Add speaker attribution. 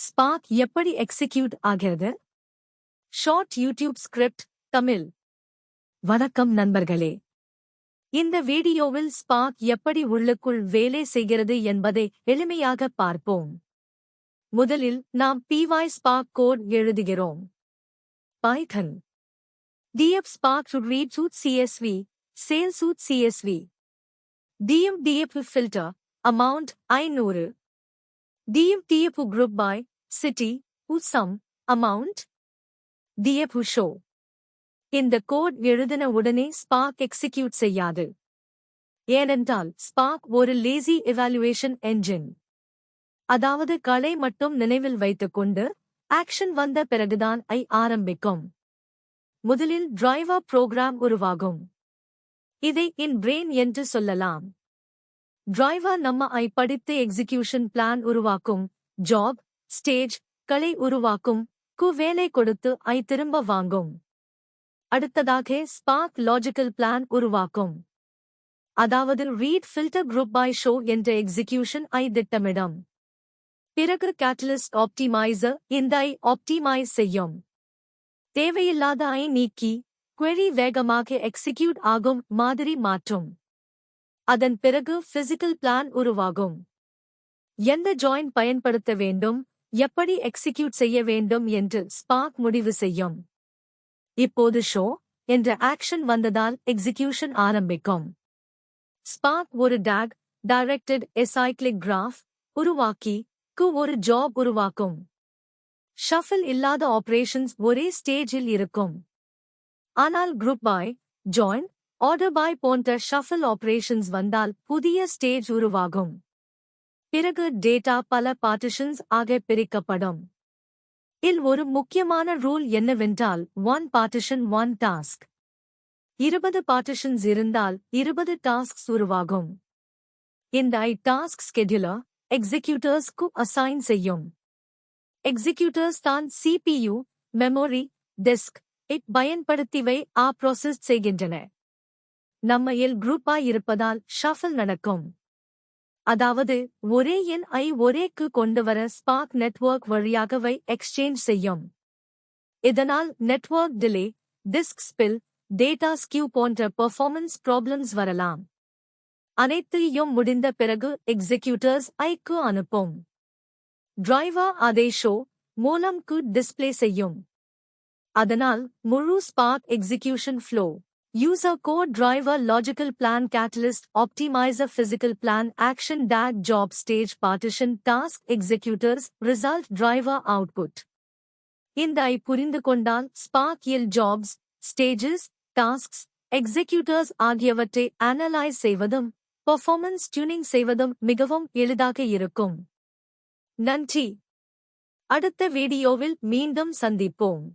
Speaker 1: Spark எப்படி execute ஆகிறது? Short YouTube script Tamil. வணக்கம் நண்பர்களே. இந்த வீடியோவில் ஸ்பார்க் எப்படி உள்ளுக்குள் வேலை செய்கிறது என்பதை எளிமையாக பார்ப்போம். முதலில் நாம் py-spark கோட் எழுதுகிறோம். Python df-spark to read suit CSV, sale suit CSV. df filter, amount 500. df group by, city, sum, amount. df show. இந்த கோட் எழுதின உடனே ஸ்பார்க் எக்ஸிக்யூட் செய்யாது. ஏனென்றால் ஸ்பார்க் ஒரு லேசி எவாலுவேஷன் என்ஜின். அதாவது களை மட்டும் நினைவில் வைத்துக்கொண்டு ஆக்ஷன் வந்த பிறகுதான் ஆரம்பிக்கும். முதலில் டிரைவர் புரோகிராம் உருவாகும். இதை இன் பிரெயின் என்று சொல்லலாம். டிரைவர் நம்ம படித்து எக்ஸிகியூஷன் பிளான் உருவாக்கும், ஜாப், ஸ்டேஜ், களை உருவாக்கும், வேலை கொடுத்து திரும்ப வாங்கும். அடுத்ததாக ஸ்பார்க் லாஜிக்கல் பிளான் உருவாக்கும். அதாவது read filter group by show என்ற எக்ஸிகியூஷன் திட்டமிடும். பிறகு கேட்டலிஸ்ட் ஆப்டிமைசர் இந்த ஆப்டிமைஸ் செய்யும். தேவையில்லாத நீக்கி query வேகமாக எக்ஸிக்யூட் ஆகும் மாதிரி மாற்றும். அதன் பிறகு பிசிக்கல் பிளான் உருவாகும். எந்த ஜாயின் பயன்படுத்த வேண்டும், எப்படி எக்ஸிக்யூட் செய்ய வேண்டும் என்று ஸ்பார்க் முடிவு செய்யும். இப்போது ஷோ என்ற ஆக்ஷன் வந்ததால் எக்ஸிக்யூஷன் ஆரம்பிக்கும். ஸ்பார்க் ஒரு DAG டைரக்டட் அசைக்ளிக் கிராஃப் உருவாக்கி ஒரு ஜாப் உருவாக்கும். ஷஃபில் இல்லாத ஆபரேஷன்ஸ் ஒரே ஸ்டேஜில் இருக்கும். ஆனால் group by, join, order by போன்ற ஷஃபில் ஆபரேஷன்ஸ் வந்தால் புதிய ஸ்டேஜ் உருவாகும். பிறகு டேட்டா பல பார்ட்டிஷன்ஸ் ஆக பிரிக்கப்படும். இல் ஒரு முக்கியமான ரூல் என்னவென்றால் 1 பார்ட்டிஷன் 1 டாஸ்க். 20 பார்ட்டிஷன்ஸ் இருந்தால் 20 டாஸ்க்ஸ் உருவாகும். இந்த டாஸ்க் ஸ்கெட்யூலர் எக்ஸிக்யூட்டர்ஸ்க்கு அசைன் செய்யும். எக்ஸிக்யூட்டர்ஸ் தான் CPU, மெமரி, டிஸ்க் பயன்படுத்திவை ப்ராசஸ் செய்கின்றன. நம்ம குரூப்பாய் இருப்பதால் ஷஃபில் நடக்கும். அதாவது ஒரே எண் ஒரேக்கு கொண்டுவர ஸ்பார்க் நெட்வொர்க் வழியாகவை எக்ஸ்சேஞ்ச் செய்யும். இதனால் network delay, disk spill, data skew போன்ற பெர்ஃபார்மன்ஸ் ப்ராப்ளம்ஸ் வரலாம். அனைத்தையும் முடிந்த பிறகு எக்ஸிக்யூட்டர்ஸ் க்கு அனுப்பும். டிரைவர் அதை ஷோ மூலம் டிஸ்ப்ளே செய்யும். அதனால் முழு Spark execution flow, user code, driver, logical plan, catalyst, optimiser, physical plan, action, DAG, job, stage, partition, task, executors, result, driver, output. இந்த புரிந்து கொண்டால் Spark jobs, stages, tasks, executors ஆகியவற்றை அனலைஸ் செய்வதும் பெர்ஃபார்மன்ஸ் டியூனிங் செய்வதும் மிகவும் எளிதாக இருக்கும். நன்றி. அடுத்த வீடியோவில் மீண்டும் சந்திப்போம்.